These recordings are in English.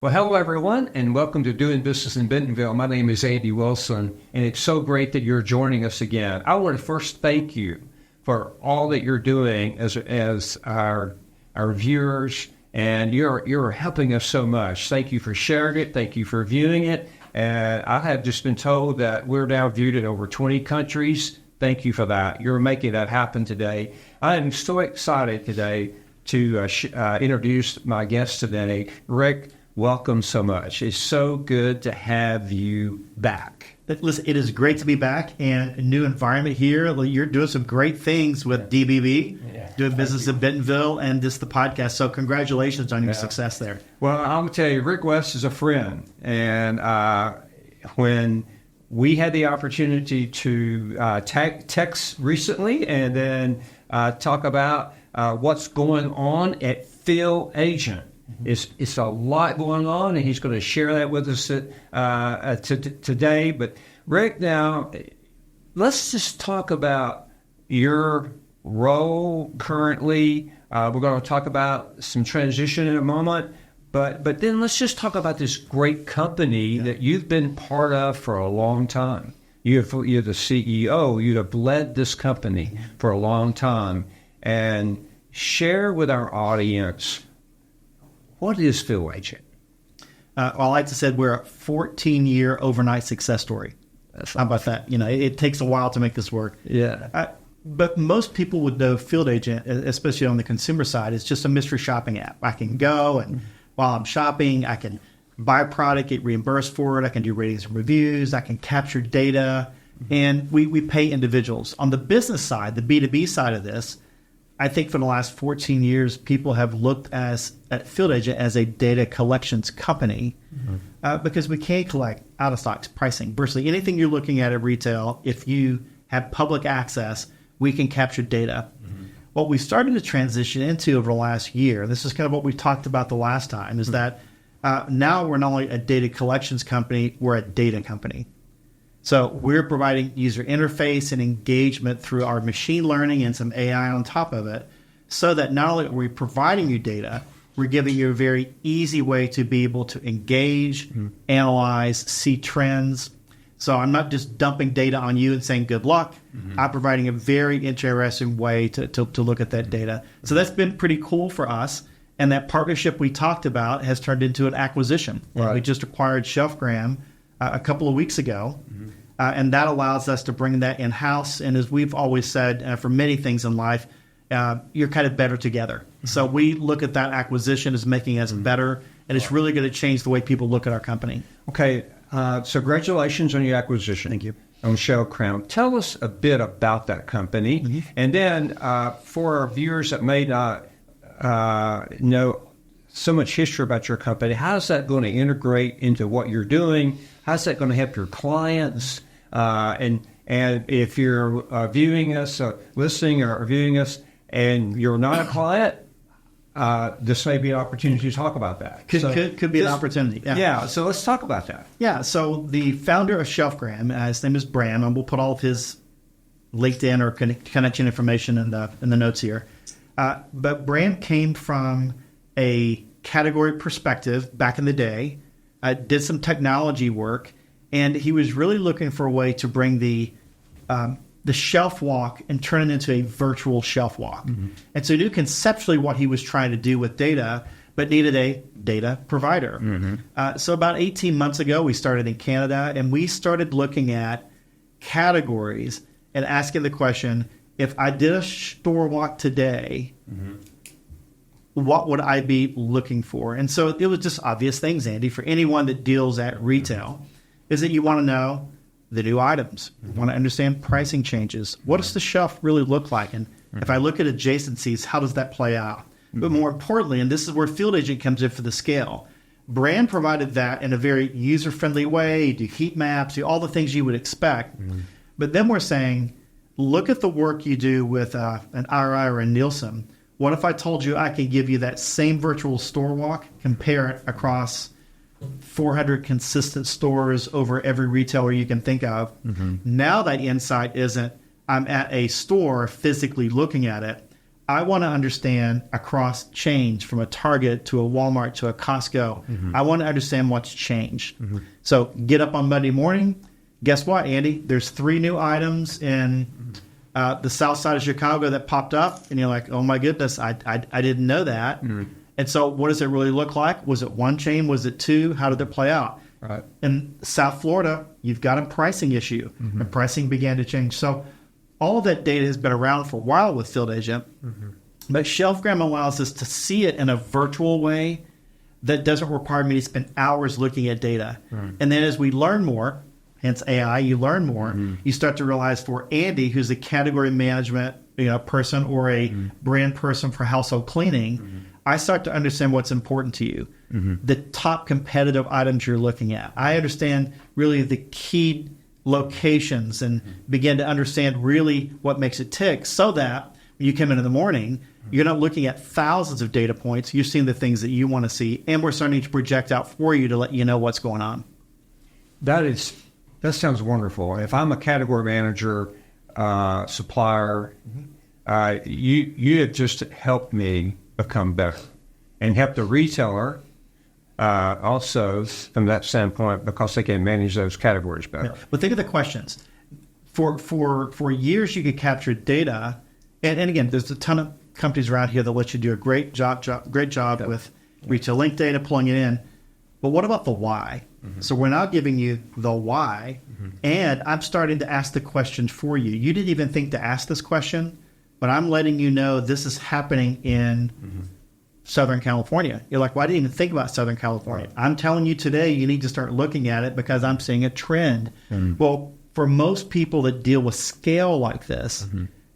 Well, hello, everyone, and welcome to Doing Business in Bentonville. My name is Andy Wilson, and it's so great that you're joining us again. I want to first thank you for all that you're doing as our viewers, and you're helping us so much. Thank you for sharing it. Thank you for viewing it. And I have just been told that we're now viewed in over 20 countries. Thank you for that. You're making that happen today. I am so excited today to introduce my guest today, Rick. Welcome so much. It's so good to have you back. Listen, it is great to be back and a new environment here. You're doing some great things with DBB, doing business in Bentonville, and the podcast. So congratulations on your success there. Well, I'm going to tell you, Rick West is a friend. And when we had the opportunity to text recently and then talk about what's going on at Field Agent. It's a lot going on, and he's going to share that with us today. But Rick, now, let's just talk about your role currently. We're going to talk about some transition in a moment. But then let's just talk about this great company that you've been part of for a long time. You're the CEO. You have led this company for a long time. And share with our audience, what is Field Agent? Well, I like to say we're a 14-year overnight success story. How about that? It takes a while to make this work. Yeah. But most people would know Field Agent, especially on the consumer side, is just a mystery shopping app. I can go, and while I'm shopping, I can buy a product, get reimbursed for it. I can do ratings and reviews. I can capture data. And we pay individuals. On the business side, the B2B side of this, I think for the last 14 years, people have looked at Field Agent as a data collections company because we can collect out-of-stocks, pricing, virtually anything you're looking at retail. If you have public access, we can capture data. What we started to transition into over the last year, this is kind of what we talked about the last time, is that now we're not only a data collections company, we're a data company. So we're providing user interface and engagement through our machine learning and some AI on top of it, so that not only are we providing you data, we're giving you a very easy way to be able to engage, analyze, see trends. So I'm not just dumping data on you and saying good luck. I'm providing a very interesting way to look at that data. So that's been pretty cool for us. And that partnership we talked about has turned into an acquisition. Right. We just acquired Shelfgram a couple of weeks ago. And that allows us to bring that in-house. And as we've always said, for many things in life, you're kind of better together. So we look at that acquisition as making us better, and it's really going to change the way people look at our company. Okay, so congratulations on your acquisition. Thank you. On Shelfgram. Tell us a bit about that company. And then for our viewers that may not know so much history about your company, how is that going to integrate into what you're doing? How's that going to help your clients? And if you're viewing us, listening or viewing us, and you're not a client, this may be an opportunity to talk about that. Could be an opportunity. Yeah, so let's talk about that. Yeah, so the founder of Shelfgram, his name is Bram, and we'll put all of his LinkedIn or connection information in the notes here. But Bram came from a category perspective back in the day, did some technology work, and he was really looking for a way to bring the shelf walk and turn it into a virtual shelf walk. And so he knew conceptually what he was trying to do with data, but needed a data provider. So about 18 months ago, we started in Canada, and we started looking at categories and asking the question, if I did a store walk today, what would I be looking for? And so it was just obvious things, Andy, for anyone that deals at retail, is that you want to know the new items. You want to understand pricing changes. What does the shelf really look like? And if I look at adjacencies, how does that play out? But more importantly, and this is where Field Agent comes in for the scale, Brand provided that in a very user-friendly way, do heat maps, do all the things you would expect. But then we're saying, look at the work you do with an RI or a Nielsen. What if I told you I could give you that same virtual store walk, compare it across 400 consistent stores over every retailer you can think of? Now that insight isn't, I'm at a store physically looking at it. I want to understand across change from a Target to a Walmart to a Costco. I want to understand what's changed. So get up on Monday morning. Guess what, Andy? There's 3 new items in the south side of Chicago that popped up. And you're like, oh, my goodness, I didn't know that. And so what does it really look like? Was it 1 chain? Was it 2? How did it play out? Right. In South Florida, you've got a pricing issue. And pricing began to change. So all of that data has been around for a while with Field Agent. But Shelfgram allows us to see it in a virtual way that doesn't require me to spend hours looking at data. And then as we learn more, hence AI, you learn more, you start to realize for Andy, who's a category management person or a brand person for household cleaning, I start to understand what's important to you, the top competitive items you're looking at. I understand really the key locations and begin to understand really what makes it tick so that when you come in the morning, you're not looking at thousands of data points. You're seeing the things that you want to see, and we're starting to project out for you to let you know what's going on. That sounds wonderful. If I'm a category manager, supplier, you have just helped me become better and help the retailer also from that standpoint because they can manage those categories better. But think of the questions. For years, you could capture data, and again, there's a ton of companies around here that let you do a great job with retail link data, pulling it in. But what about the why? So we're now giving you the why, and I'm starting to ask the question for you. You didn't even think to ask this question, but I'm letting you know this is happening in Southern California. You're like, well, I didn't even think about Southern California. Right. I'm telling you today you need to start looking at it because I'm seeing a trend. Well, for most people that deal with scale like this,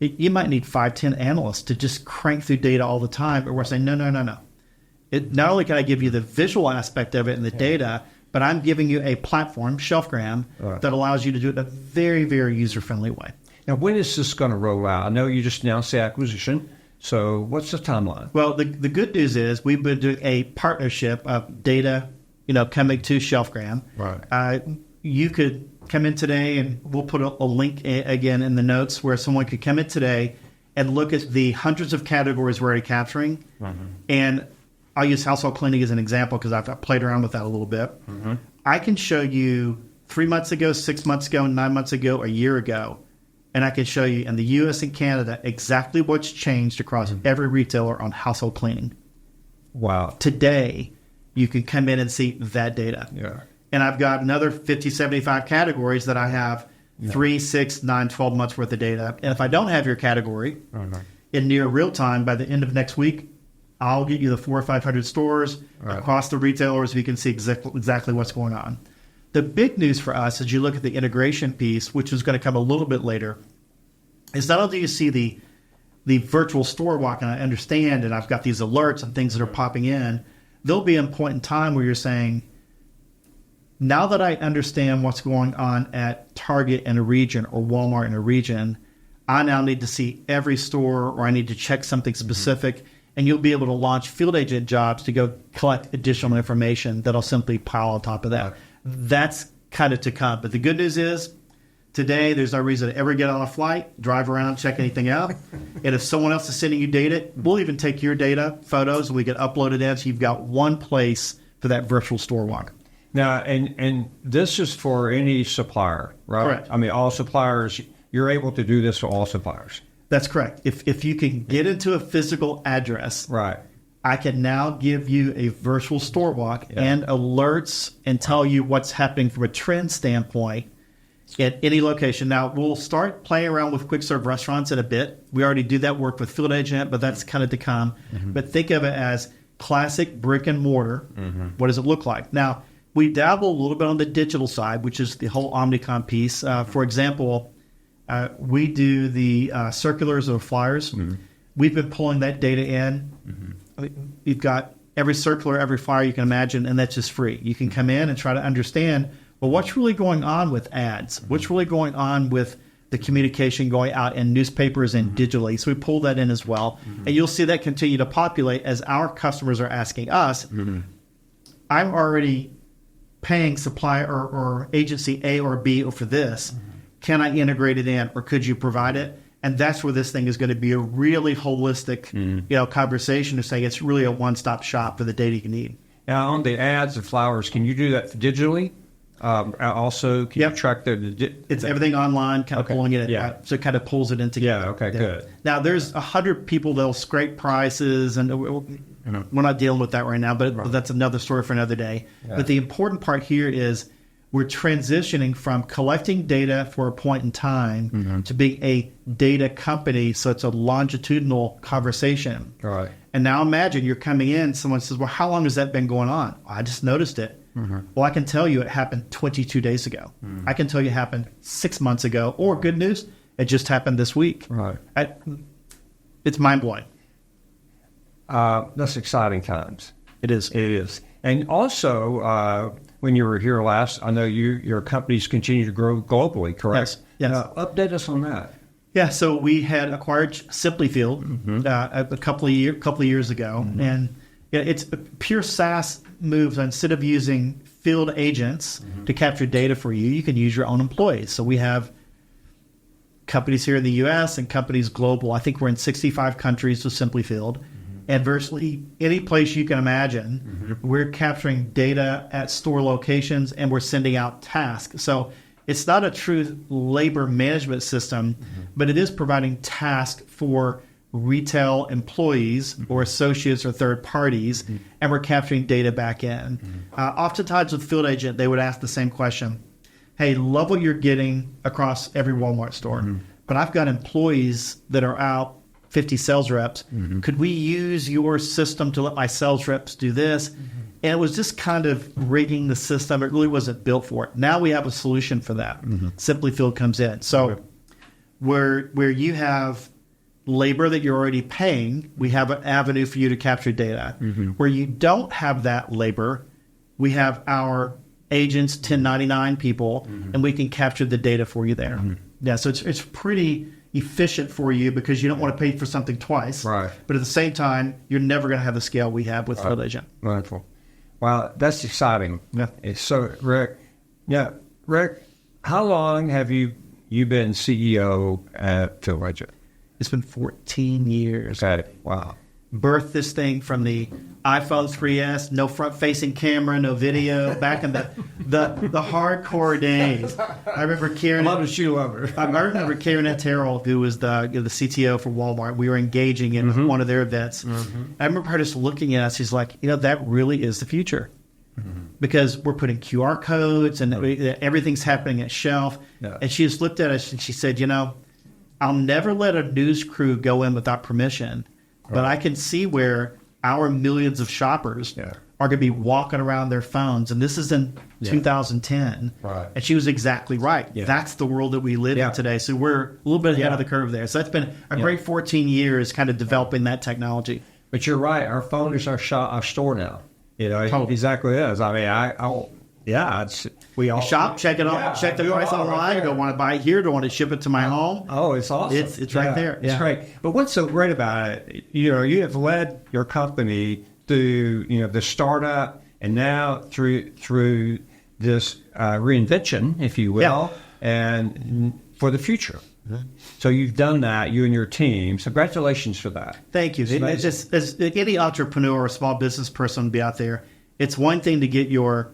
you might need 5-10 analysts to just crank through data all the time, but we're saying, no. Not only can I give you the visual aspect of it and the data, but I'm giving you a platform, Shelfgram, that allows you to do it in a very, very user-friendly way. Now, when is this going to roll out? I know you just announced the acquisition, so what's the timeline? Well, the good news is we've been doing a partnership of data, coming to Shelfgram. Right. You could come in today, and we'll put a link again in the notes where someone could come in today and look at the hundreds of categories we're already capturing. And I'll use household cleaning as an example because I've played around with that a little bit. I can show you 3 months ago, 6 months ago, 9 months ago, a year ago, and I can show you in the U.S. and Canada exactly what's changed across every retailer on household cleaning. Wow. Today, you can come in and see that data. Yeah. And I've got another 50, 75 categories that I have 3, 6, 9, 12 months worth of data. And if I don't have your category in near real time, by the end of next week, I'll get you the 400 or 500 stores across the retailers. We can see exactly what's going on. The big news for us, as you look at the integration piece, which is going to come a little bit later, is not only do you see the virtual store walk, and I understand, and I've got these alerts and things that are popping in, there'll be a point in time where you're saying, now that I understand what's going on at Target in a region or Walmart in a region, I now need to see every store or I need to check something specific, and you'll be able to launch field agent jobs to go collect additional information that'll simply pile on top of that. That's kind of to come. But the good news is, today there's no reason to ever get on a flight, drive around, check anything out. And if someone else is sending you data, we'll even take your data, photos, and we get uploaded in, so you've got one place for that virtual store walk. Now, and this is for any supplier, right? Correct. I mean, all suppliers, you're able to do this for all suppliers. That's correct. If you can get into a physical address, right, I can now give you a virtual store walk and alerts and tell you what's happening from a trend standpoint at any location. Now, we'll start playing around with quick serve restaurants in a bit. We already do that work with Field Agent, but that's kind of to come. But think of it as classic brick and mortar. What does it look like? Now, we dabble a little bit on the digital side, which is the whole Omnicom piece. For example, we do the circulars or flyers. We've been pulling that data in. We've got every circular, every flyer you can imagine, and that's just free. You can come in and try to understand, well, what's really going on with ads? What's really going on with the communication going out in newspapers and digitally? So we pull that in as well. And you'll see that continue to populate as our customers are asking us, I'm already paying supplier or agency A or B for this. Can I integrate it in, or could you provide it? And that's where this thing is going to be a really holistic, conversation to say it's really a one-stop shop for the data you need. Now, on the ads and flowers, can you do that digitally? Also, can you track it's everything online, kind of pulling it in, so it kind of pulls it in together. Yeah, okay, good. Now, there's 100 people that'll scrape prices, and we're not dealing with that right now, but that's another story for another day. Yeah. But the important part here is we're transitioning from collecting data for a point in time to being a data company, so it's a longitudinal conversation. Right. And now imagine you're coming in, someone says, well, how long has that been going on? I just noticed it. Well, I can tell you it happened 22 days ago. I can tell you it happened 6 months ago. Or good news, it just happened this week. Right. It's mind-blowing. That's exciting times. It is. It is. And also, when you were here last, I know your companies continue to grow globally, correct? Yes. Update us on that. Yeah, so we had acquired Simply Field a couple of years ago, and it's a pure SaaS move. Instead of using field agents to capture data for you, you can use your own employees. So we have companies here in the U.S. and companies global. I think we're in 65 countries with Simply Field. And virtually any place you can imagine, we're capturing data at store locations and we're sending out tasks. So it's not a true labor management system, but it is providing tasks for retail employees or associates or third parties, and we're capturing data back in. Oftentimes with Field Agent, they would ask the same question. Hey, love what you're getting across every Walmart store, but I've got employees that are out, 50 sales reps. Could we use your system to let my sales reps do this? And it was just kind of rigging the system. It really wasn't built for it. Now we have a solution for that. Simply Field comes in. So where you have labor that you're already paying, we have an avenue for you to capture data. Where you don't have that labor, we have our agents, 1099 people, and we can capture the data for you there. Yeah, so it's pretty efficient for you because you don't want to pay for something twice. Right. But at the same time, you're never going to have the scale we have with Field Agent. Wonderful. Wow, that's exciting. Yeah. So, Rick, how long have you been CEO at Field Agent? It's been 14 years. Okay. Wow. Birthed this thing from the iPhone 3S, no front-facing camera, no video, back in the hardcore days. I remember Karen. I love a shoe lover. I remember Karen Terrell, who was the CTO for Walmart. We were engaging in one of their events. I remember her just looking at us. She's like, that really is the future. Because we're putting QR codes and everything's happening at shelf. Yeah. And she just looked at us and she said, I'll never let a news crew go in without permission. But I can see where our millions of shoppers are going to be walking around their phones. And this is in 2010. Right. And she was exactly right. Yeah. That's the world that we live in today. So we're a little bit ahead of the curve there. So that's been a great 14 years kind of developing that technology. But you're right. Our phone is our store now. Totally. Exactly is. I mean, we all shop, check it out, check the price online. Do I want to buy it here? Do I want to ship it to my home? Oh, it's awesome. It's right there. It's great. But what's so great about it? You have led your company through the startup, and now through this reinvention, if you will, and for the future. So you've done that, you and your team. So congratulations for that. Thank you. It's just, as any entrepreneur or small business person would be out there, it's one thing to get your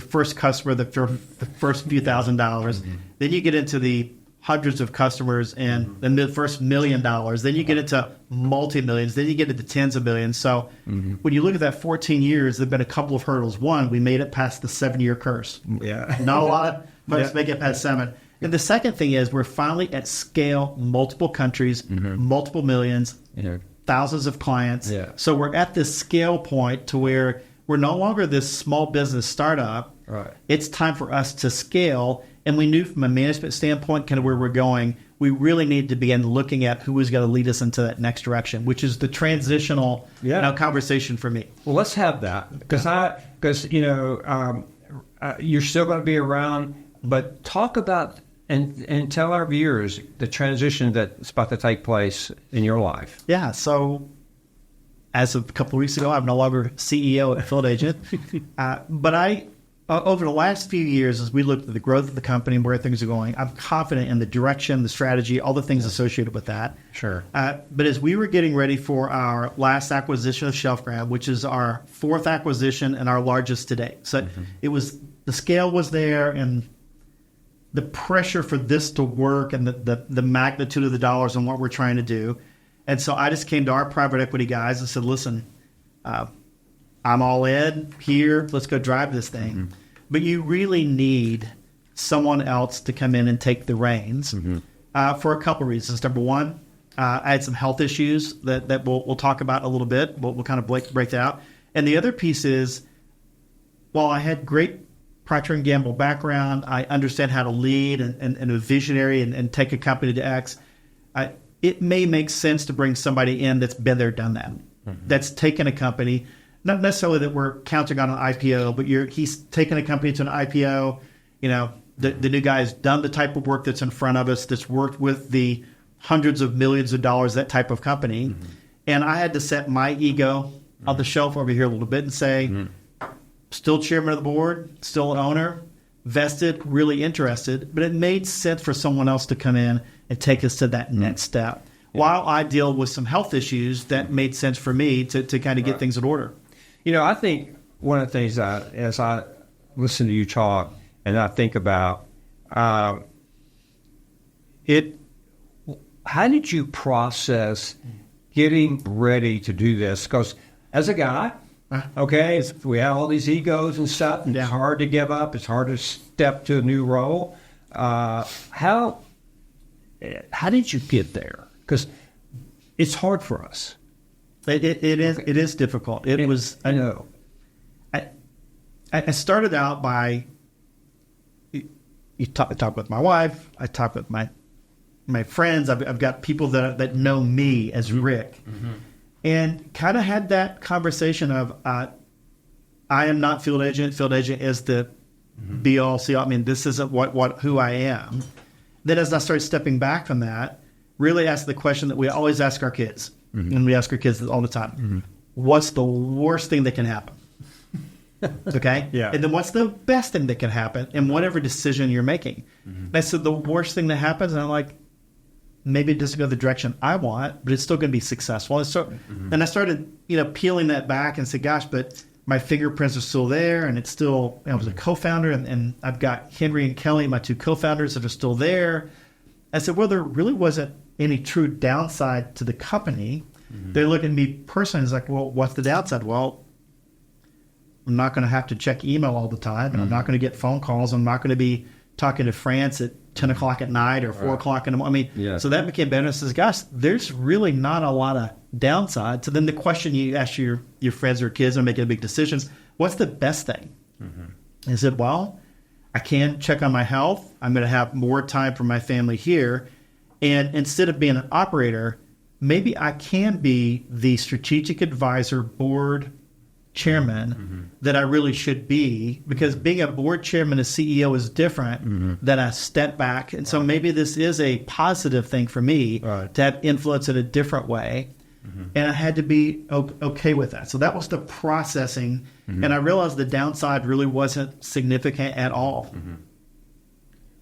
first customer, the first few $1,000s. Then you get into the hundreds of customers and the first $1 million. Then you get into multi-millions. Then you get into tens of millions. So when you look at that 14 years, there have been a couple of hurdles. One, we made it past the 7-year curse. Yeah. Not a lot of folks make it past 7. And the second thing is we're finally at scale, multiple countries, multiple millions, thousands of clients. Yeah. So we're at this scale point to where we're no longer this small business startup. Right. It's time for us to scale. And we knew from a management standpoint kind of where we're going, we really need to begin looking at who is going to lead us into that next direction, which is the transitional conversation for me. Well, let's have that because you're still going to be around, but talk about and tell our viewers the transition that's about to take place in your life. Yeah. So as of a couple of weeks ago, I'm no longer CEO at Field Agent, but over the last few years, as we looked at the growth of the company and where things are going, I'm confident in the direction, the strategy, all the things associated with that. Sure. But as we were getting ready for our last acquisition of Shelfgram, which is our fourth acquisition and our largest to date, so it was, the scale was there, and the pressure for this to work, and the magnitude of the dollars and what we're trying to do. And so I just came to our private equity guys and said, listen, I'm all in here. Let's go drive this thing. But you really need someone else to come in and take the reins for a couple of reasons. Number one, I had some health issues that we'll talk about a little bit. We'll kind of break that out. And the other piece is, while I had great Procter & Gamble background, I understand how to lead and a visionary and take a company to X. It may make sense to bring somebody in that's been there, done that. That's taken a company, not necessarily that we're counting on an IPO, but he's taken a company to an IPO. You know, the new guy has done the type of work that's in front of us, that's worked with the hundreds of millions of dollars, that type of company. And I had to set my ego on the shelf over here a little bit and say, still chairman of the board, still an owner, vested, really interested, but it made sense for someone else to come in and take us to that next step. While I deal with some health issues, that made sense for me to kind of get things in order. You know, I think one of the things as I listen to you talk and I think about it, how did you process getting ready to do this? Because as a guy, okay, we have all these egos and stuff, and it's hard to give up. It's hard to step to a new role. How did you get there? Because it's hard for us. It is difficult. It was. I know. I started out by talk with my wife. I talk with my friends. I've got people that know me as Rick. And kind of had that conversation of, I am not field agent. Field agent is the be all, see all. I mean, this isn't who I am. Then as I started stepping back from that, really ask the question that we always ask our kids, and we ask our kids all the time: what's the worst thing that can happen? Okay, and then what's the best thing that can happen in whatever decision you're making? And I said the worst thing that happens, and I'm like, maybe it doesn't go the direction I want, but it's still going to be successful. And so, and I started, peeling that back and said, gosh, but my fingerprints are still there, and it's still, I was a co-founder, and I've got Henry and Kelly, my two co-founders, that are still there. I said, well, there really wasn't any true downside to the company. They look at me personally, it's like, well, what's the downside? Well, I'm not going to have to check email all the time, and I'm not going to get phone calls. I'm not going to be talking to France at 10 o'clock at night or 4 o'clock in the morning. I mean, so that became better. I says, gosh, there's really not a lot of downside. So then the question you ask your friends or kids are making big decisions, what's the best thing? I said, well, I can check on my health. I'm going to have more time for my family here. And instead of being an operator, maybe I can be the strategic advisor, board chairman that I really should be, because being a board chairman, a CEO is different than a step back. And so maybe this is a positive thing for me to have influence in a different way. And I had to be okay with that. So that was the processing. And I realized the downside really wasn't significant at all.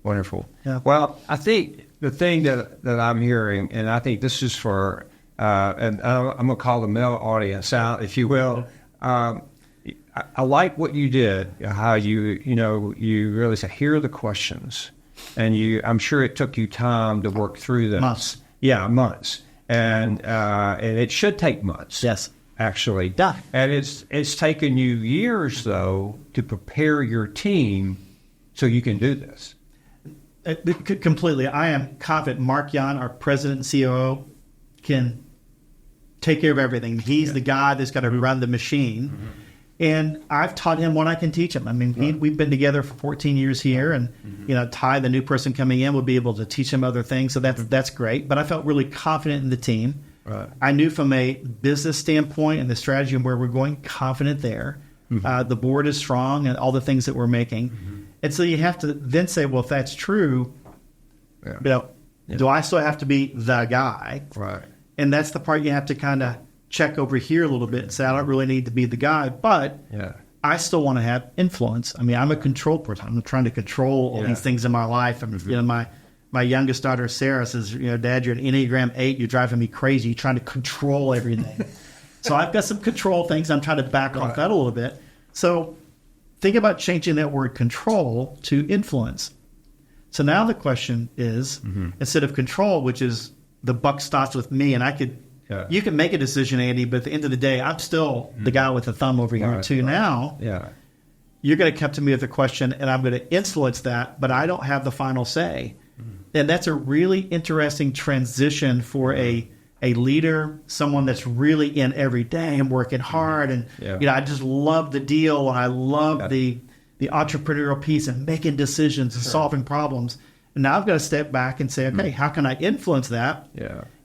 Wonderful. Yeah. Well, I think the thing that I'm hearing, and I think this is for, and I'm going to call the male audience out, if you will. I like what you did, how you really said, here are the questions. And I'm sure it took you time to work through them. Months. Yeah, months. And it should take months. Yes. Actually. And it's taken you years, though, to prepare your team so you can do this. Completely. I am confident Mark Yan, our president and COO, can take care of everything. He's the guy that's got to run the machine. And I've taught him what I can teach him. I mean, we've been together for 14 years here, and Ty, the new person coming in, will be able to teach him other things. So that's great. But I felt really confident in the team. I knew from a business standpoint and the strategy and where we're going, confident there. The board is strong and all the things that we're making. And so you have to then say, well, if that's true, do I still have to be the guy? Right. And that's the part you have to kind of check over here a little bit and say, I don't really need to be the guy, but I still want to have influence. I mean, I'm a control person. I'm trying to control all these things in my life. And you know, my youngest daughter Sarah says, you know, Dad, you're an Enneagram 8. You're driving me crazy. You're trying to control everything. So I've got some control things. I'm trying to back off that a little bit. So think about changing that word control to influence. So now the question is, instead of control, which is the buck stops with me, and I could, you can make a decision, Andy, but at the end of the day, I'm still the guy with the thumb over here too. Now, you're going to come to me with a question, and I'm going to influence that, but I don't have the final say. And that's a really interesting transition for a leader, someone that's really in every day and working hard. And, you know, I just love the deal. And I love the entrepreneurial piece and making decisions and solving problems. And now I've got to step back and say, okay, how can I influence that?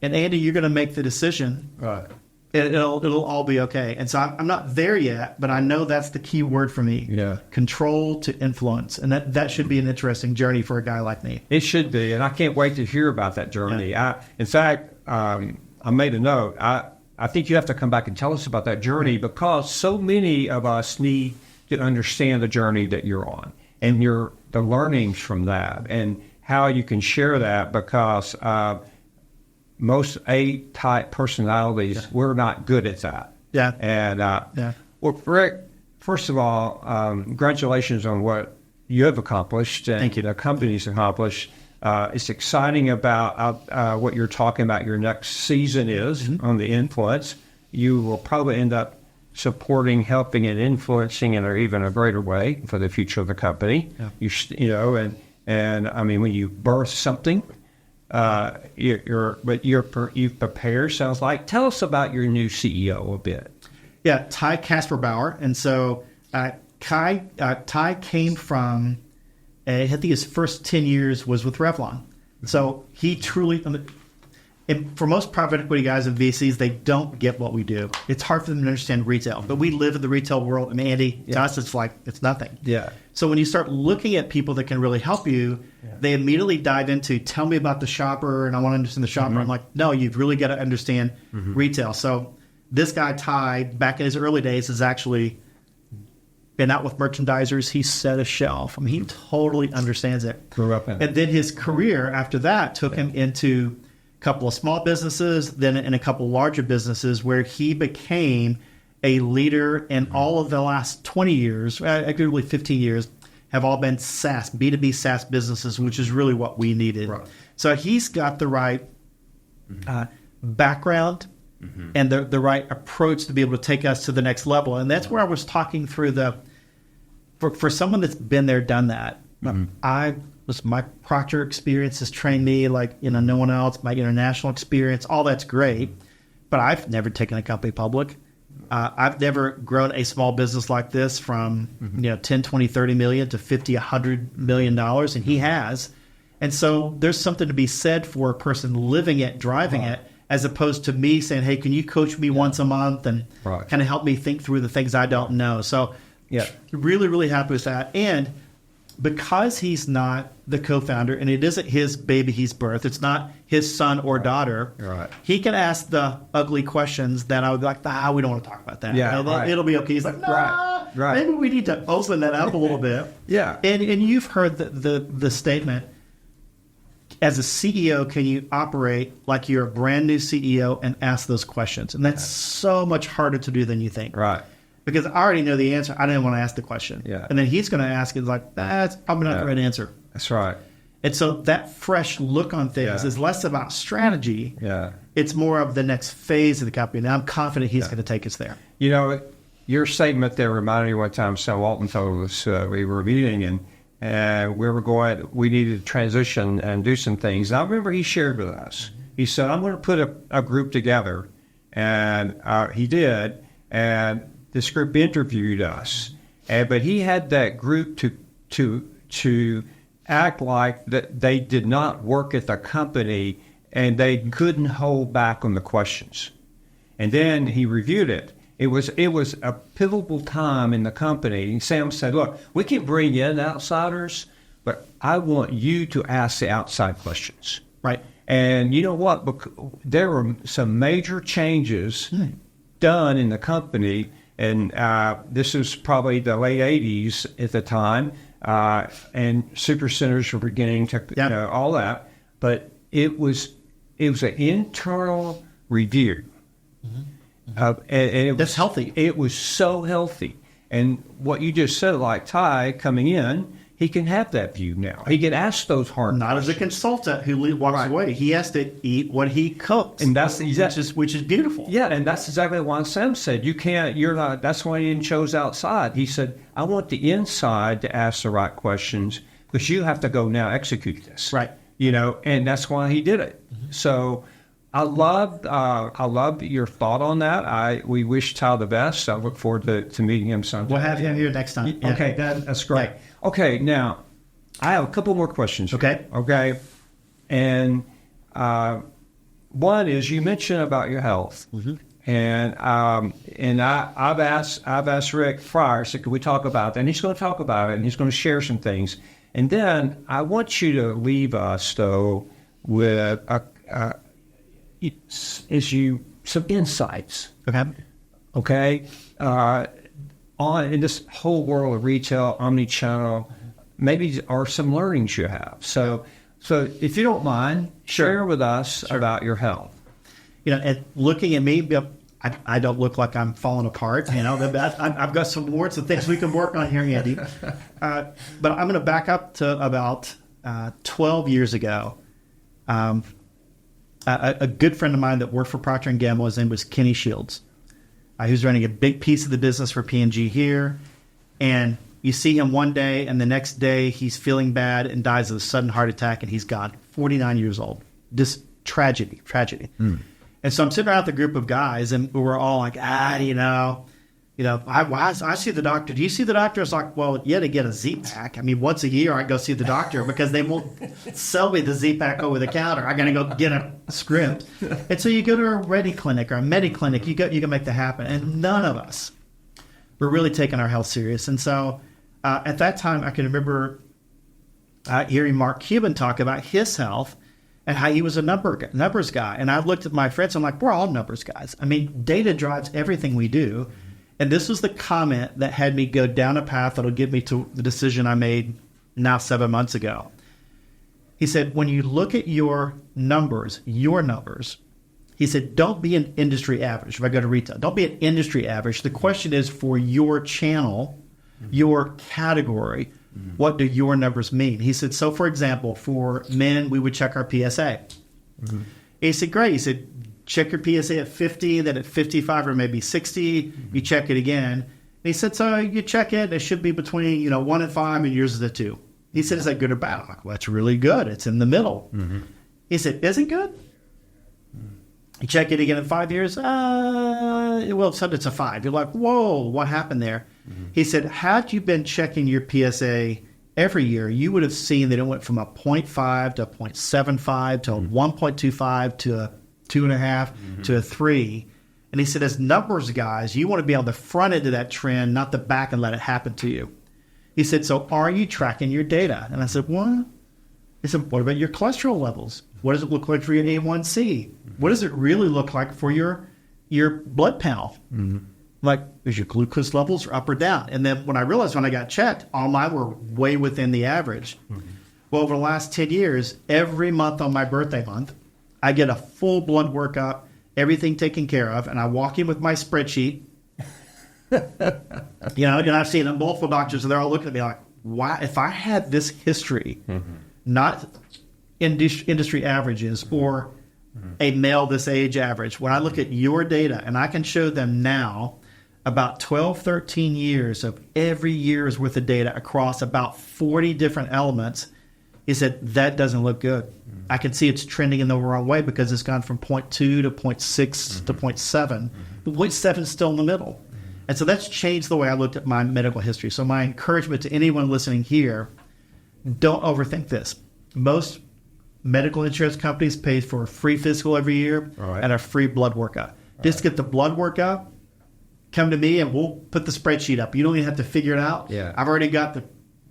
And Andy, you're going to make the decision. Right. It'll all be okay. And so I'm not there yet, but I know that's the key word for me. Control to influence. And that should be an interesting journey for a guy like me. It should be. And I can't wait to hear about that journey. In fact, I made a note. I think you have to come back and tell us about that journey, because so many of us need to understand the journey that you're on and the learnings from that and how you can share that, because most A-type personalities, we're not good at that. And well, Rick, first of all, congratulations on what you have accomplished and Thank you. The company's accomplished. It's exciting about what you're talking about your next season is on the influence. You will probably end up supporting, helping, and influencing in even a greater way for the future of the company. You know, and I mean, when you birth something, you've prepared. Sounds like. Tell us about your new CEO a bit. Yeah, Ty Kasperbauer, and so Ty came from. I think his first 10 years was with Revlon. So he truly, and for most private equity guys and VCs, they don't get what we do. It's hard for them to understand retail, but we live in the retail world. I mean, Andy, to us, it's like, it's nothing. So when you start looking at people that can really help you, they immediately dive into, tell me about the shopper, and I want to understand the shopper. I'm like, no, you've really got to understand retail. So this guy, Ty, back in his early days, has actually been out with merchandisers. He set a shelf. I mean, he totally understands it. Grew up in it. And then his career after that took him into a couple of small businesses, then in a couple larger businesses, where he became a leader. And all of the last 20 years, actually 15 years, have all been SaaS, B2B SaaS businesses, which is really what we needed. So he's got the right background and the right approach to be able to take us to the next level. And that's where I was talking through for someone that's been there, done that. My Procter experience has trained me like, you know, no one else. My international experience, all that's great. But I've never taken a company public. I've never grown a small business like this from, 10, 20, 30 million to 50, $100 million. And he has. And so there's something to be said for a person living it, driving it, as opposed to me saying, hey, can you coach me once a month and kind of help me think through the things I don't know? So really, really happy with that. And because he's not the co-founder and it isn't his baby he's birthed, it's not his son or daughter, he can ask the ugly questions that I would be like, we don't want to talk about that. It'll be okay. He's like, maybe we need to open that up a little bit. And you've heard the statement, as a CEO, can you operate like you're a brand new CEO and ask those questions? And that's so much harder to do than you think. Because I already know the answer. I didn't want to ask the question. And then he's going to ask it like, that's probably not the right answer. That's right. And so that fresh look on things is less about strategy. It's more of the next phase of the company. And I'm confident he's going to take us there. You know, your statement there reminded me one time Sam Walton told us we were meeting and we needed to transition and do some things. And I remember he shared with us. He said, I'm going to put a group together. And he did. And this group interviewed us. But he had that group to act like that they did not work at the company and they couldn't hold back on the questions. And then he reviewed it. It was a pivotal time in the company. Sam said, look, we can bring in outsiders, but I want you to ask the outside questions. And you know what? There were some major changes done in the company And this was probably the late 80s at the time. And super centers were beginning to, all that. But it was an internal review. And That's healthy. It was so healthy. And what you just said, like Ty coming in, he can have that view now. He can ask those hard Not questions. as a consultant who walks away. He has to eat what he cooks, And that's which is beautiful. Yeah, and that's exactly what Sam said. You're not, that's why he chose outside. He said, I want the inside to ask the right questions because you have to go now execute this. Right. And that's why he did it. So I love your thought on that. We wish Ty the best. I look forward to meeting him sometime. We'll have him here next time. Yeah. Okay, that's great. Okay, now I have a couple more questions. Okay. And one is you mentioned about your health, and I've asked Rick Fryer, so could we talk about that? And he's going to talk about it, and he's going to share some things. And then I want you to leave us though with some insights. Okay. In this whole world of retail, omni-channel, maybe are some learnings you have. So if you don't mind, share with us about your health. Looking at me, I don't look like I'm falling apart. I've got some warts and things we can work on here, Andy. But I'm going to back up to about 12 years ago. A good friend of mine that worked for Procter & Gamble, his name was Kenny Shields. He was running a big piece of the business for P&G here. And you see him one day, and the next day he's feeling bad and dies of a sudden heart attack, and he's gone. 49 years old. Just tragedy. And so I'm sitting around with a group of guys, and we're all like, I see the doctor. Do you see the doctor? It's like, well, yeah, to get a Z-Pack. I mean, once a year I go see the doctor because they won't sell me the Z-Pack over the counter. I got to go get a script. And so you go to a Ready Clinic or a Medi Clinic. You can make that happen. And none of us were really taking our health serious. And so at that time, I can remember hearing Mark Cuban talk about his health and how he was a numbers guy. And I looked at my friends. I'm like, we're all numbers guys. I mean, data drives everything we do. And this was the comment that had me go down a path that'll get me to the decision I made now 7 months ago. He said, when you look at your numbers, he said, don't be an industry average. If I go to retail, don't be an industry average. The question is for your channel, your category, what do your numbers mean? He said, so for example, for men, we would check our PSA. He said, great. He said, check your PSA at 50, then at 55 or maybe 60, you check it again. And he said, so you check it, it should be between 1 and 5, and yours is a 2. He said, is that good or bad? I'm like, well, that's really good. It's in the middle. He said, is it good? You check it again in 5 years? Well, so it's a 5. You're like, whoa, what happened there? He said, had you been checking your PSA every year, you would have seen that it went from a 0.5 to a 0.75 to a 1.25 to a 2.5 to a 3. And he said, as numbers guys, you want to be on the front end of that trend, not the back and let it happen to you. He said, so are you tracking your data? And I said, what? He said, what about your cholesterol levels? What does it look like for your A1C? What does it really look like for your blood panel? Like, is your glucose levels up or down? And then when I realized when I got checked, all mine were way within the average. Well, over the last 10 years, every month on my birthday month, I get a full blood workup, everything taken care of, and I walk in with my spreadsheet. And I've seen multiple doctors, and they're all looking at me like, "Why? If I had this history, not industry averages or a male this age average, when I look at your data, and I can show them now about 12, 13 years of every year's worth of data across about 40 different elements, he said, that doesn't look good. I can see it's trending in the wrong way because it's gone from 0.2 to 0.6 to 0.7. The 0.7 is still in the middle. And so that's changed the way I looked at my medical history. So my encouragement to anyone listening here, don't overthink this. Most medical insurance companies pay for a free physical every year and a free blood workup. Just get the blood workup, come to me, and we'll put the spreadsheet up. You don't even have to figure it out. I've already got the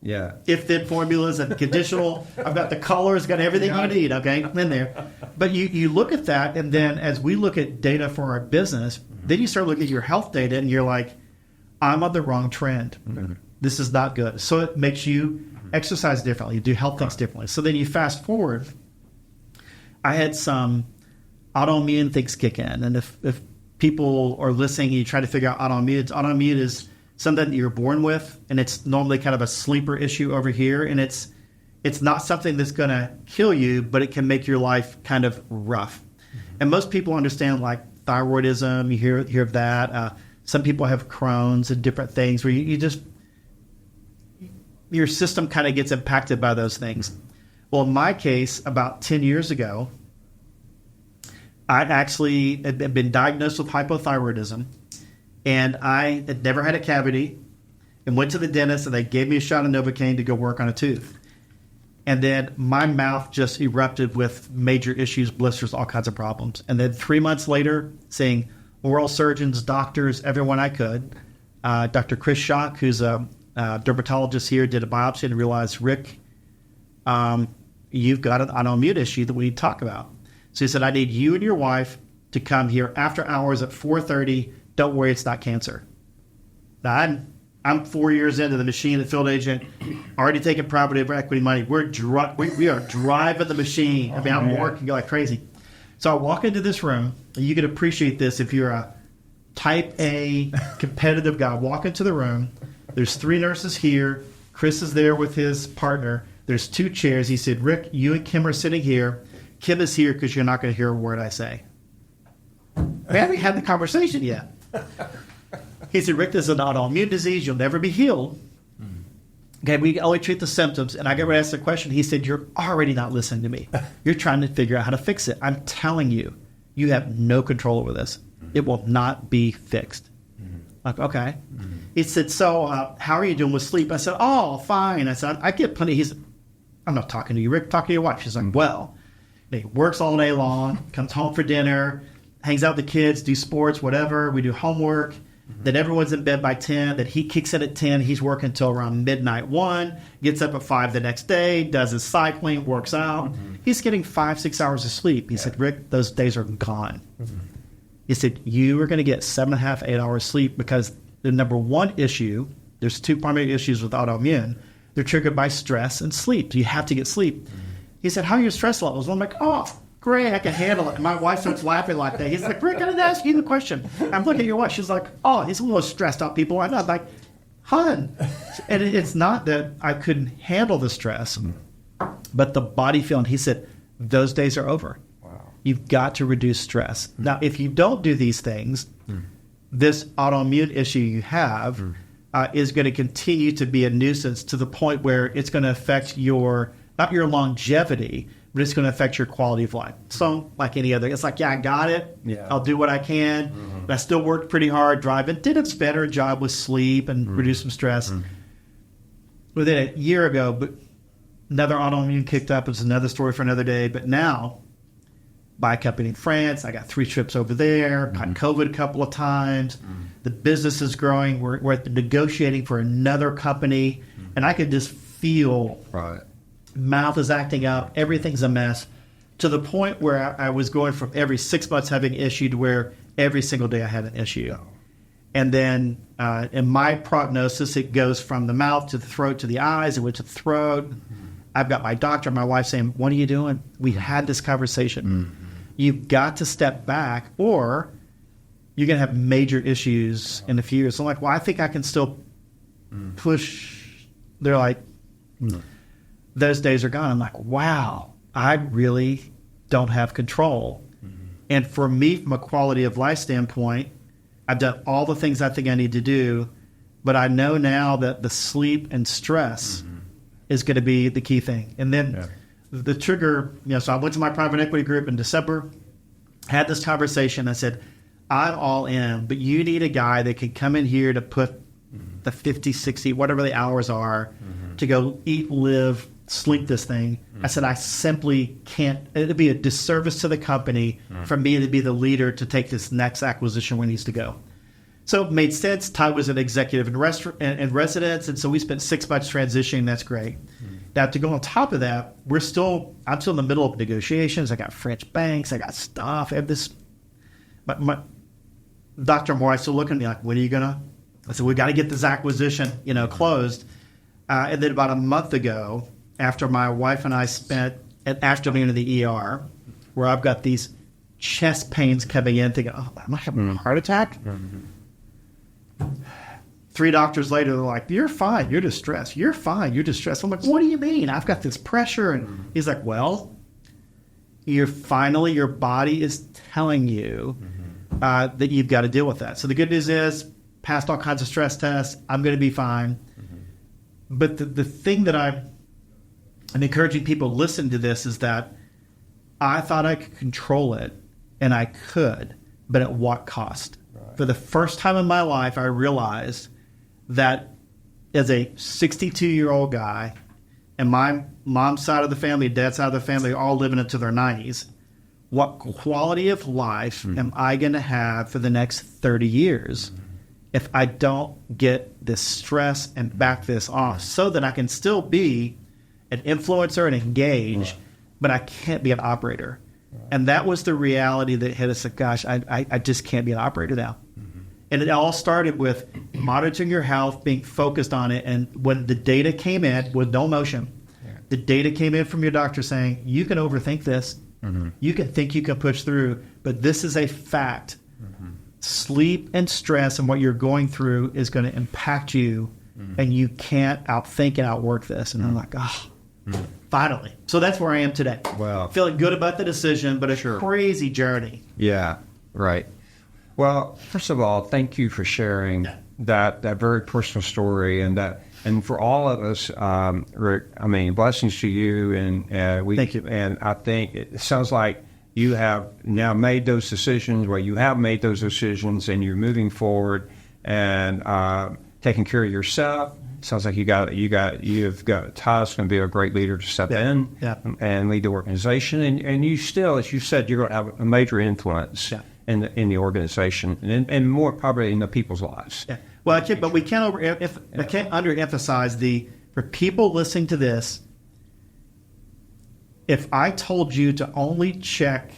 if-then formulas and conditional. I've got the colors, got everything you need, okay, in there. But you look at that, and then as we look at data for our business, then you start looking at your health data, and you're like, I'm on the wrong trend. This is not good. So it makes you exercise differently, do health things differently. So then you fast forward, I had some autoimmune things kick in. And if people are listening and you try to figure out autoimmune is something that you're born with, and it's normally kind of a sleeper issue over here, and it's not something that's going to kill you, but it can make your life kind of rough. And most people understand like thyroidism, you hear of that. Some people have Crohn's and different things where you just, your system kind of gets impacted by those things. Well, in my case, about 10 years ago, I actually had been diagnosed with hypothyroidism, and I had never had a cavity, and went to the dentist, and they gave me a shot of Novocaine to go work on a tooth. And then my mouth just erupted with major issues, blisters, all kinds of problems. And then 3 months later, seeing oral surgeons, doctors, everyone I could, Dr. Chris Schock, who's a dermatologist here, did a biopsy and realized, Rick, you've got an autoimmune issue that we need to talk about. So he said, I need you and your wife to come here after hours at 4:30. Don't worry, it's not cancer. Now, I'm 4 years into the machine at Field Agent, already taking private equity money. We are driving the machine. I mean, I'm working like crazy. So I walk into this room, and you can appreciate this if you're a type A competitive guy. Walk into the room. There's 3 nurses here. Chris is there with his partner. There's 2 chairs. He said, Rick, you and Kim are sitting here. Kim is here because you're not going to hear a word I say. We haven't had the conversation yet. He said, Rick, this is an autoimmune disease. You'll never be healed. Okay, we only treat the symptoms. And I got to ask the question. He said, you're already not listening to me. You're trying to figure out how to fix it. I'm telling you, you have no control over this. It will not be fixed. Like, okay. He said, so how are you doing with sleep? I said, oh, fine. I said, I get plenty. He said, I'm not talking to you, Rick. Talking to your wife. She's like, well, he works all day long, comes home for dinner, hangs out with the kids, do sports, whatever. We do homework. Then everyone's in bed by 10. Then he kicks in at 10. He's working until around midnight 1. Gets up at 5 the next day, does his cycling, works out. He's getting 5-6 hours of sleep. He said, Rick, those days are gone. He said, you are going to get 7.5, 8 hours sleep because the number one issue, there's 2 primary issues with autoimmune. They're triggered by stress and sleep. So you have to get sleep. He said, how are your stress levels? I'm like, oh, great, I can handle it. And my wife starts laughing like that. He's like, Rick, I didn't ask you the question. I'm looking at your wife. She's like, oh, he's a little stressed out, people. I'm not like, hun. And it's not that I couldn't handle the stress, but the body feeling. He said, those days are over. Wow. You've got to reduce stress. Now, if you don't do these things, this autoimmune issue you have is going to continue to be a nuisance to the point where it's going to affect your, not your longevity, but it's going to affect your quality of life. So, like any other, it's like, yeah, I got it. Yeah. I'll do what I can. But I still worked pretty hard driving. Did a better job with sleep and reduce some stress. Within a year ago, but another autoimmune kicked up. It's another story for another day. But now, buy a company in France. I got 3 trips over there. Got COVID a couple of times. The business is growing. We're negotiating for another company. And I could just feel... Right. Mouth is acting up, everything's a mess, to the point where I was going from every 6 months having an issue to where every single day I had an issue. And then in my prognosis, it goes from the mouth to the throat to the eyes, it went to the throat. I've got my doctor and my wife saying, what are you doing? We had this conversation. You've got to step back or you're going to have major issues in a few years. So I'm like, well, I think I can still push. They're like... Those days are gone. I'm like, wow, I really don't have control. And for me, from a quality of life standpoint, I've done all the things I think I need to do, but I know now that the sleep and stress is going to be the key thing. And then the trigger, so I went to my private equity group in December, had this conversation. I said, I'm all in, but you need a guy that can come in here to put the 50, 60, whatever the hours are, to go eat, live, sleep this thing. I said, I simply can't. It'd be a disservice to the company for me to be the leader to take this next acquisition where it needs to go. So it made sense. Ty was an executive in residence, and so we spent 6 months transitioning. That's great. Now, to go on top of that, I'm still in the middle of negotiations. I got French banks. I got stuff. I have this. But Dr. Moore, I still look at me like, when are you going to I said, we've got to get this acquisition, closed. And then about a month ago, after my wife and I spent an afternoon in the ER, where I've got these chest pains coming in, thinking, oh, am I having a heart attack? 3 doctors later, they're like, you're fine, you're distressed. You're fine, you're distressed. I'm like, what do you mean? I've got this pressure. And he's like, well, your body is telling you that you've got to deal with that. So the good news is, passed all kinds of stress tests, I'm going to be fine. But the thing that I'm encouraging people to listen to this is that I thought I could control it, and I could, but at what cost? Right. For the first time in my life, I realized that as a 62-year-old guy, and my mom's side of the family, dad's side of the family are all living into their 90s, what quality of life am I going to have for the next 30 years if I don't get this stress and back this off so that I can still be an influencer and engage, but I can't be an operator. And that was the reality that hit us. Like, gosh, I just can't be an operator now. And it all started with monitoring your health, being focused on it. And when the data came in with no emotion, the data came in from your doctor saying, you can overthink this. You can think you can push through, but this is a fact. Sleep and stress and what you're going through is going to impact you, and you can't outthink and outwork this. And I'm like, finally. So that's where I am today. Wow. Feeling good about the decision, but a crazy journey. Yeah, right. Well, first of all, thank you for sharing that very personal story, and for all of us, Rick. I mean, blessings to you, and thank you. And I think it sounds like you have now made those decisions, and you're moving forward and taking care of yourself. Sounds like you've got a task and be a great leader to step in and lead the organization, and you still, as you said, you're going to have a major influence in the organization and more probably in the people's lives. Yeah. Well, but we can't underemphasize for people listening to this. If I told you to only check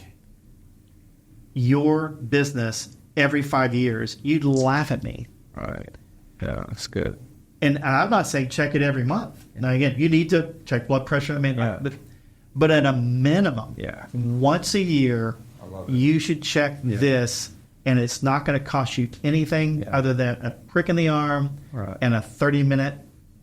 your business every 5 years, you'd laugh at me. Right. Yeah, that's good. And I'm not saying check it every month. Now, again, you need to check blood pressure. But at a minimum, once a year, you should check this, and it's not going to cost you anything other than a prick in the arm and a 30-minute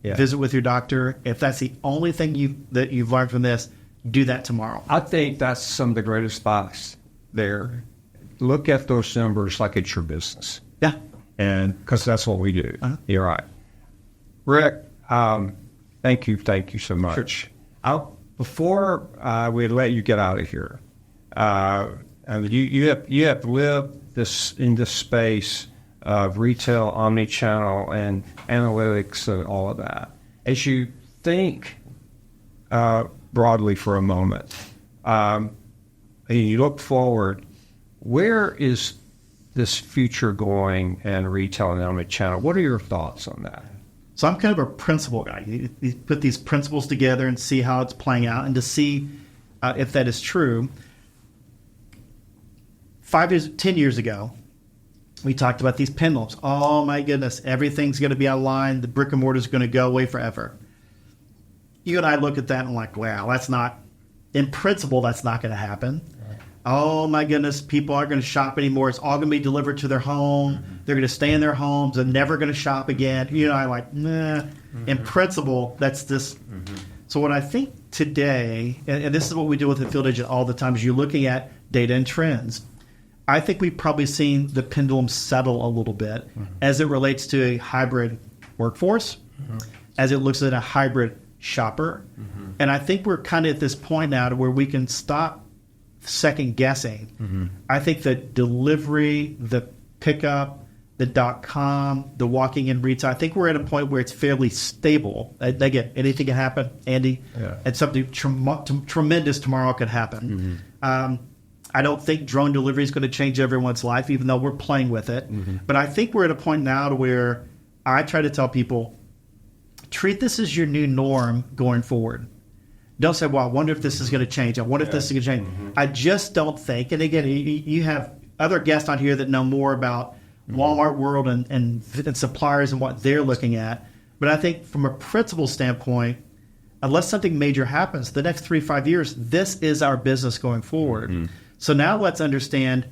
visit with your doctor. If that's the only thing that you've learned from this, do that tomorrow. I think that's some of the greatest advice there. Look at those numbers like it's your business. Yeah. And because that's what we do. You're right. Rick, thank you so much. Sure. Before we let you get out of here, you have lived in this space of retail, omni-channel, and analytics and all of that. As you think broadly for a moment, and you look forward, where is this future going in retail and omni-channel? What are your thoughts on that? So I'm kind of a principle guy. You put these principles together and see how it's playing out, and to see if that is true. 10 years ago, we talked about these pendulums. Oh my goodness, everything's going to be online. The brick and mortar is going to go away forever. You and I look at that and like, wow, in principle, that's not going to happen. Right. Oh my goodness, people aren't going to shop anymore. It's all going to be delivered to their home. They're going to stay in their homes. They're never going to shop again. You and I like, nah. In principle, that's this. So what I think today, and this is what we do with the field agent all the time, is you're looking at data and trends. I think we've probably seen the pendulum settle a little bit as it relates to a hybrid workforce, as it looks at a hybrid shopper. And I think we're kind of at this point now to where we can stop second guessing. I think the delivery, the pickup, the .com, the walking in retail, I think we're at a point where it's fairly stable. Again, anything can happen, Andy, and something tremendous tomorrow could happen. I don't think drone delivery is going to change everyone's life, even though we're playing with it. But I think we're at a point now to where I try to tell people, treat this as your new norm going forward. Don't say, well, I wonder if this is going to change. I wonder if this is going to change. I just don't think, and again, you have other guests on here that know more about Walmart world and suppliers and what they're looking at. But I think from a principal standpoint, unless something major happens, the next 3-5 years, this is our business going forward. So now let's understand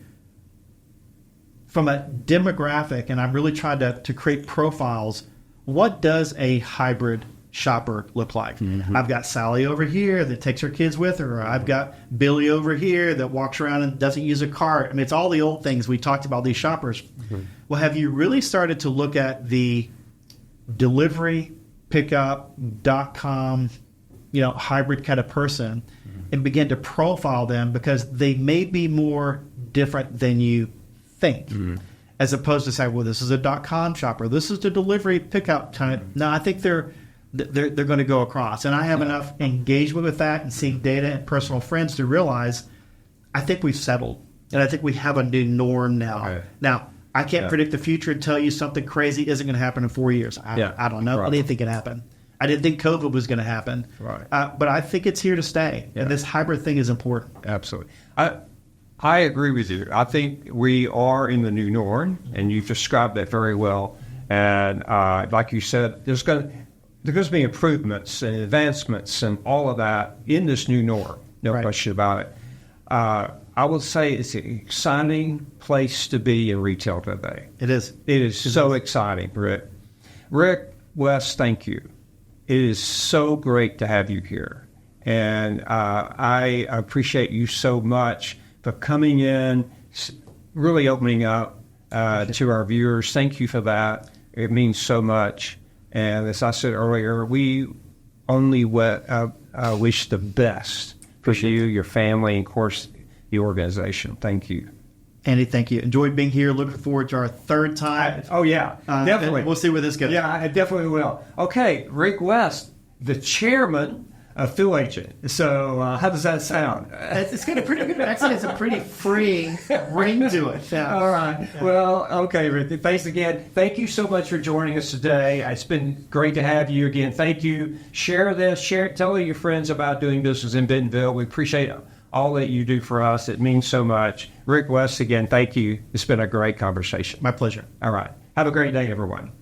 from a demographic, and I've really tried to create profiles, what does a hybrid shopper look like? I've got Sally over here that takes her kids with her, or I've got Billy over here that walks around and doesn't use a cart. I mean, it's all the old things we talked about, these shoppers. Well, have you really started to look at the delivery, pickup, .com, hybrid kind of person and begin to profile them, because they may be more different than you think, as opposed to say, well, this is a .com shopper, this is the delivery pickup kind. No, I think they're going to go across, and I have enough engagement with that and seeing data and personal friends to realize I think we've settled, and I think we have a new norm now. Right. Now, I can't predict the future and tell you something crazy isn't going to happen in 4 years. I don't know. Right. Anything can happen. I didn't think COVID was going to happen. Right. But I think it's here to stay. Yeah. And this hybrid thing is important. Absolutely. I agree with you. I think we are in the new norm, and you've described that very well. And like you said, there's going to be improvements and advancements and all of that in this new norm. No question about it. I will say it's an exciting place to be in retail today. It is. It is so exciting, Rick. Rick, Wes, thank you. It is so great to have you here. And I appreciate you so much for coming in, really opening up to our viewers. Thank you for that. It means so much. And as I said earlier, we only wish the best for you, your family, and of course, the organization. Thank you. Andy, thank you. Enjoyed being here. Looking forward to our third time. Definitely. We'll see where this goes. Yeah, I definitely will. Okay, Rick West, the chairman of Field Agent. So how does that sound? It's got a pretty good accent. It's a pretty freeing ring to it. Yeah. All right. Yeah. Well, okay, Rick. Thanks again. Thank you so much for joining us today. It's been great to have you again. Thank you. Share this. Tell your friends about doing business in Bentonville. We appreciate all that you do for us. It means so much. Rick West, again, thank you. It's been a great conversation. My pleasure. All right. Have a great day, everyone.